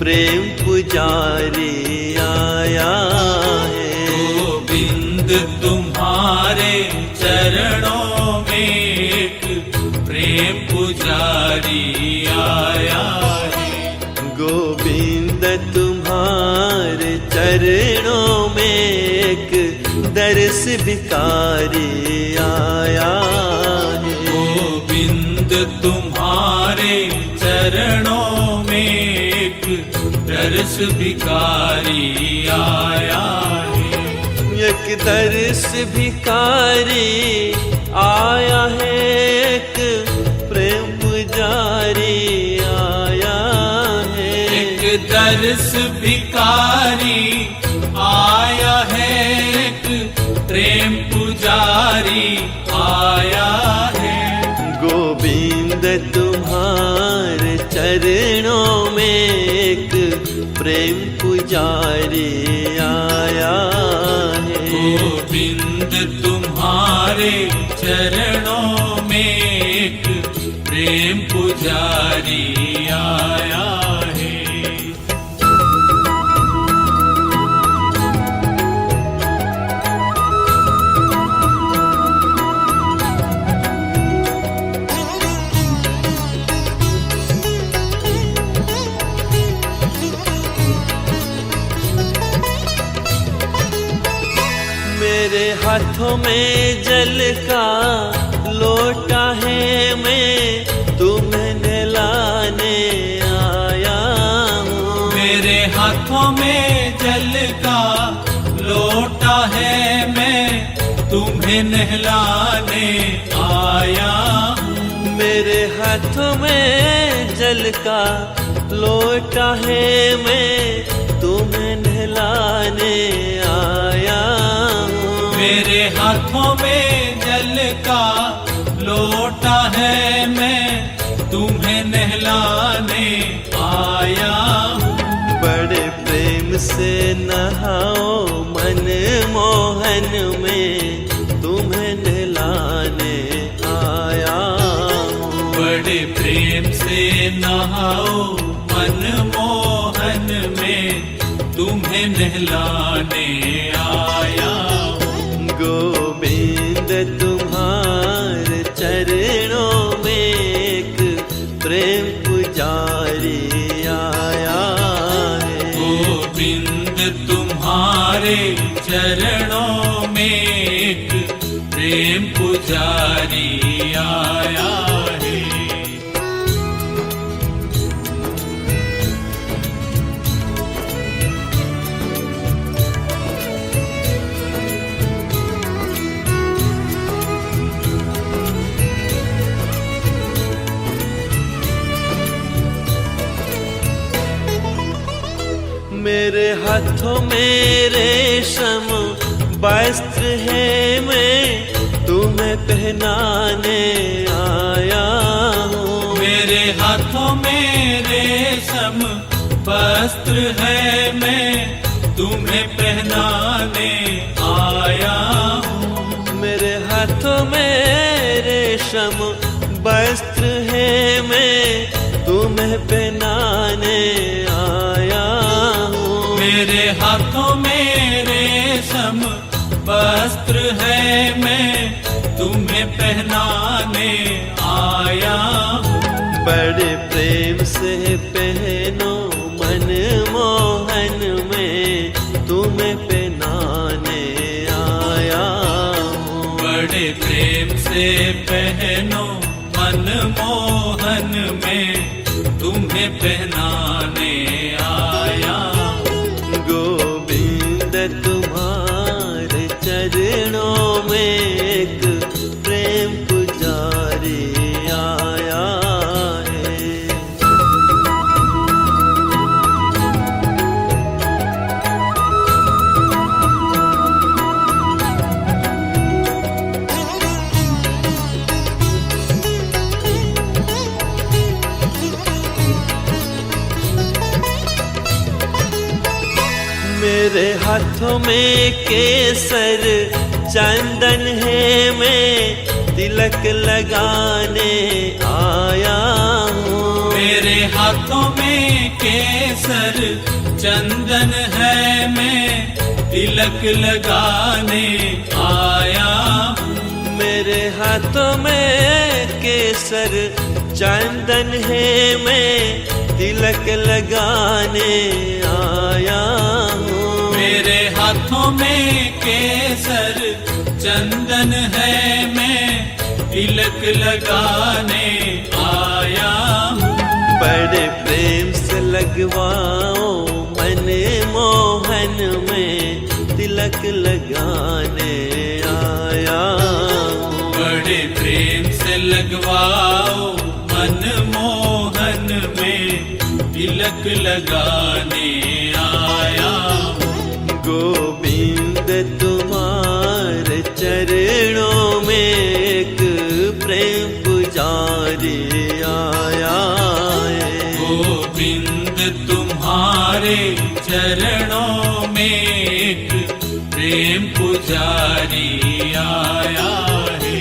प्रेम पुजारी आया है। गोविंद तुम्हारे चरणों में एक प्रेम पुजारी आया है। गोविंद तुम्हारे चरणों में एक दर्श भिखारी आया है। गोविंद तुम्हारे चरणों में एक दर्श भिखारी आया है। एक दर्श भिखारी आया है, एक प्रेम पुजारी आया है। एक दर्श भिखारी आया है, एक प्रेम पुजारी आया है। गोविंद तुम्हारे चरणों में एक प्रेम पुजारी आया है। गोविंद तुम्हारे चरणों में एक प्रेम पुजारी आया है। मेरे हाथों में जल का लोटा है, मैं तुम्हें नहलाने आया हूँ। मेरे हाथों में जल का लोटा है, मैं तुम्हें नहलाने आया हूँ। मेरे हाथों में जल का लोटा है, मैं तुम्हें नहलाने आया हूँ। मेरे हाथों में जल का लोटा है, मैं तुम्हें नहलाने आया हूँ। बड़े प्रेम से नहाओ मन मोहन में, तुम्हें नहलाने आया हूँ। बड़े प्रेम से नहाओ मन मोहन में, तुम्हें नहलाने आया हूँ। गोविंद तुम्हारे चरणों में एक प्रेम पुजारी आया है। गोविंद तुम्हारे चरणों में एक प्रेम पुजारी आया है। मेरे हाथों में रेशम वस्त्र है, मैं तुम्हें पहनाने आया हूँ। मेरे हाथों में रेशम वस्त्र है, मैं तुम्हें पहनाने आया हूँ। मेरे हाथों में रेशम वस्त्र है, मैं तुम्हें पहनाने आया हूँ। मेरे हाथों में रेशम वस्त्र है, मैं तुम्हें पहनाने आया हूँ। बड़े प्रेम से पहनो मन मोहन में, तुम्हें पहनाने आया हूँ। बड़े प्रेम से पहनो मन मोहन में, तुम्हें पहनाने आया हूँ। गोविंद तुम्हारे चरणों में एक प्रेम पुजारी आया है। मेरे हाथों में केसर चंदन है, मैं तिलक लगाने आया हूँ। मेरे हाथों में केसर चंदन है, मैं तिलक लगाने आया हूँ। मेरे हाथों में केसर चंदन है, मैं तिलक लगाने आया हूँ। मेरे हाथों में केसर चंदन है, मैं तिलक लगाने आया हूँ। बड़े प्रेम से लगवाओ मन मोहन में तिलक लगाने आया हूँ। बड़े प्रेम से लगवाओ मन मोहन में तिलक लगाने आया हूँ। गोविंद तुम्हारे चरणों में एक प्रेम पुजारी आया है। गोविंद तुम्हारे चरणों में एक प्रेम पुजारी आया है।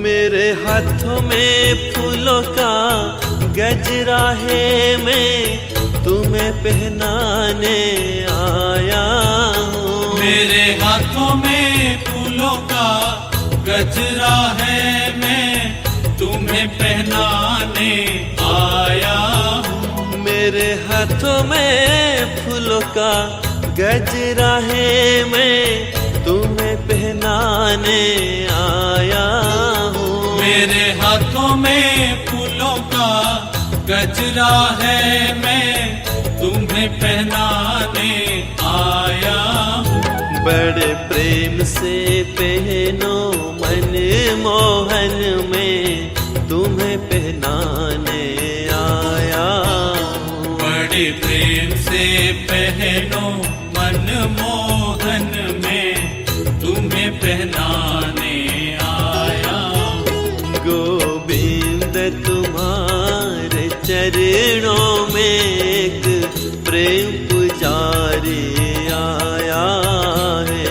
मेरे हाथों में फूलों का गजरा है, मैं तुम्हें पहनाने आया हूँ। मेरे हाथों में फूलों का गजरा है, मैं तुम्हें पहनाने आया हूँ। मेरे हाथों में फूलों का गजरा है, मैं तुम्हें पहनाने आया हूँ। मेरे हाथों में फूलों का गजरा है, मैं तुम्हें पहनाने आया हूँ। बड़े प्रेम से पहनो मन मोहन में तुम्हें पहनाने आया हूँ। बड़े प्रेम से पहनो मन मोहन में तुम्हें पहनाने आया हूँ। गोविंद तुम्हारे चरणों में एक प्रेम पुजारी आया है।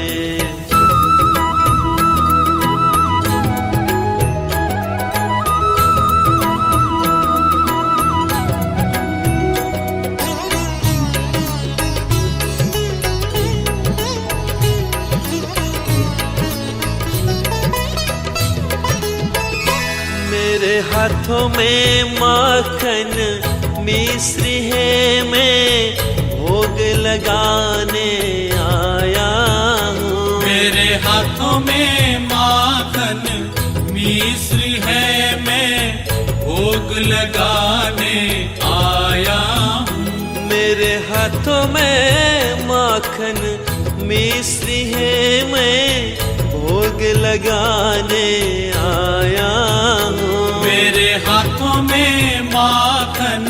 मेरे हाथों में माखन मिश्री है, मैं भोग लगाने आया हूँ। मेरे हाथों में माखन मिश्री है, मैं भोग लगाने आया हूँ। मेरे हाथों में माखन मिश्री है, मैं भोग लगाने आया हूँ। मेरे हाथों में माखन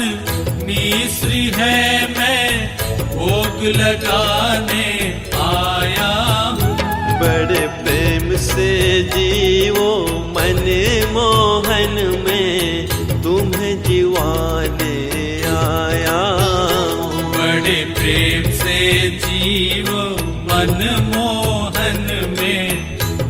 मिश्री है, मैं भोग लगाने आया हूँ। बड़े प्रेम से जीवो मन मोहन में तुम्हें जीवाने आया हूँ। बड़े प्रेम से जीवो मन मोहन में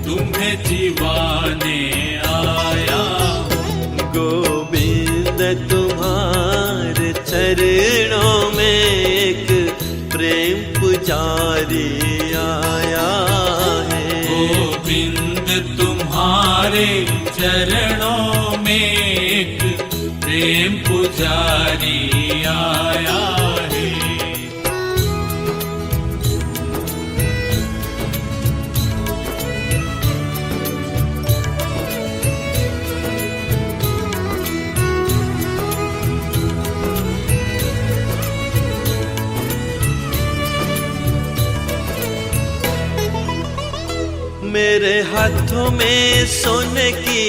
तुम्हें जीवाने आया हूँ। गोविंद तुम्हारे चरणों में एक प्रेम पुजारी आया है। गोविंद तुम्हारे चरणों में एक प्रेम पुजारी आया है। मेरे हाथों में सोने की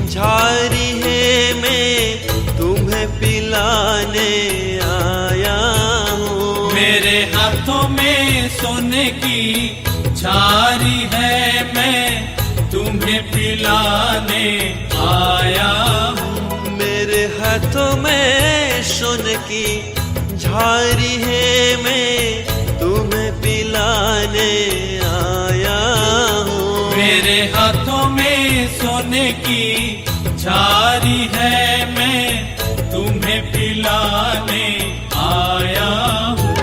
झारी है, मैं तुम्हें पिलाने आया हूँ। मेरे हाथों में सोने की झारी है, मैं तुम्हें तुम्हें पिलाने आया हूँ। मेरे हाथों में सोने की झारी है, मैं तुम्हें पिलाने आया हूँ। मेरे हाथों में सोने की झारी है, मैं तुम्हें पिलाने आया हूँ।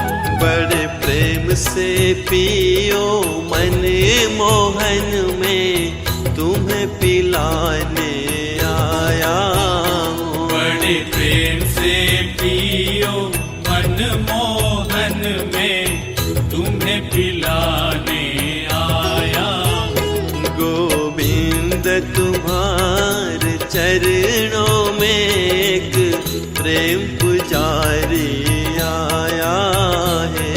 बड़े प्रेम से पियो मन मोहन में तुम्हें पिलाने आया हूँ। बड़े प्रेम से पियो मन मोहन में तुम्हें पिलाने आया हूँ। गोविंद तुम्हारे चरणों में एक प्रेम पुजारी आया है।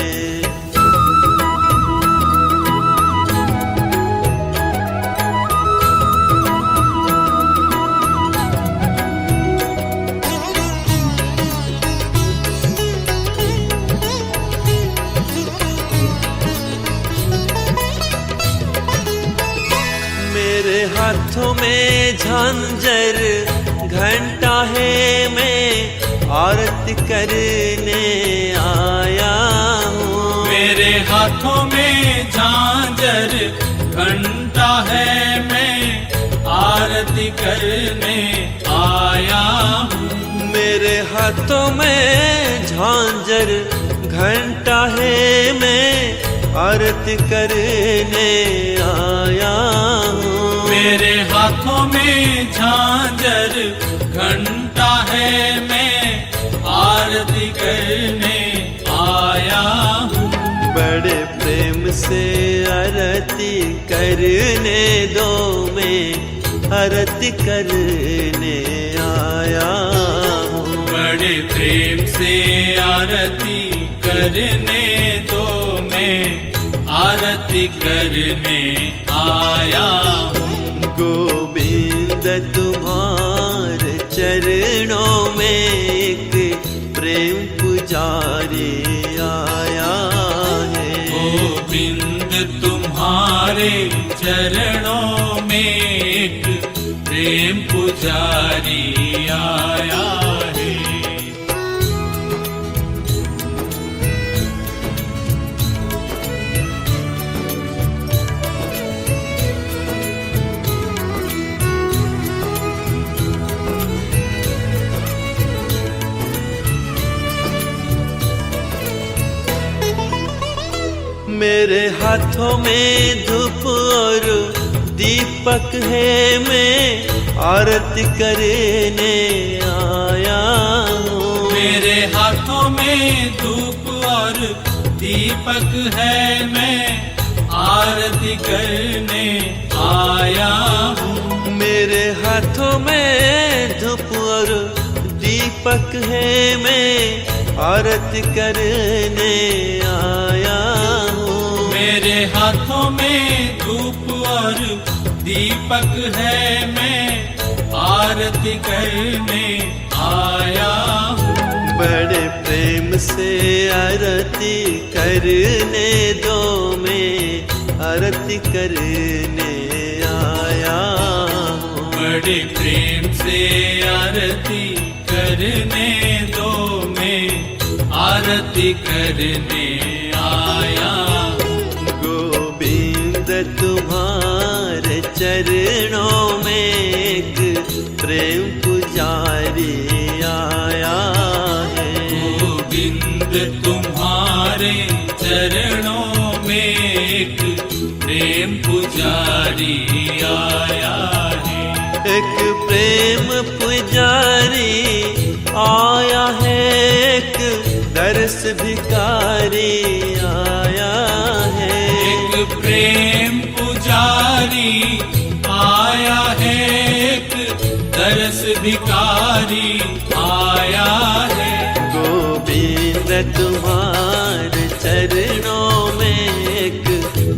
मेरे हाथों में झांझर घंटा है, मैं आरती करने आया हूँ। मेरे हाथों में झांझर घंटा है, मैं आरती करने आया हूँ। मेरे हाथों में झांझर घंटा है, मैं आरती करने आया हूँ। मेरे हाथों में झांझर घंटा है, मैं आरती करने आया हूँ। बड़े प्रेम से आरती करने दो, मैं आरती करने आया हूँ। बड़े प्रेम से आरती करने दो, मैं आरती करने आया हूँ। गोविंद तुम्हारे चरणों में एक प्रेम पुजारी आया है। गोविंद तुम्हारे चरणों में एक प्रेम पुजारी आया है। मेरे हाथों में धूप और दीपक है, मैं आरती करने आया हूँ। मेरे हाथों में धूप और दीपक है, मैं आरती करने आया हूँ। मेरे हाथों में धूप और दीपक है, मैं आरती करने आया हूँ। मेरे हाथों में धूप और दीपक है, मैं आरती करने आया हूँ। बड़े प्रेम से आरती करने दो, मैं आरती करने आया हूँ। बड़े प्रेम से आरती करने दो, मैं आरती करने आया हूँ। गोविंद तुम्हारे चरणों में एक प्रेम पुजारी आया है। गोविंद तुम्हारे चरणों में एक प्रेम पुजारी आया है। एक प्रेम पुजारी आया है, एक दर्श भिकारी आया है। एक प्रेम पुजारी आया है, एक दरस भिकारी आया है। गोविंद तुम्हारे चरणों में एक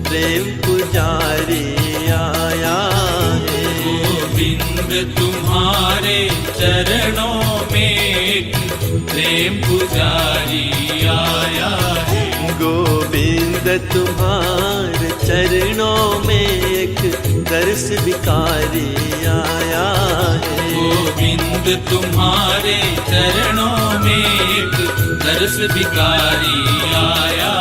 प्रेम पुजारी आया है। गोविंद तुम्हारे चरणों में एक प्रेम पुजारी आया है। गोविंद तुम्हारे चरणों में एक दर्श भिखारी आया है। गोविंद तुम्हारे चरणों में एक दर्श भिखारी आया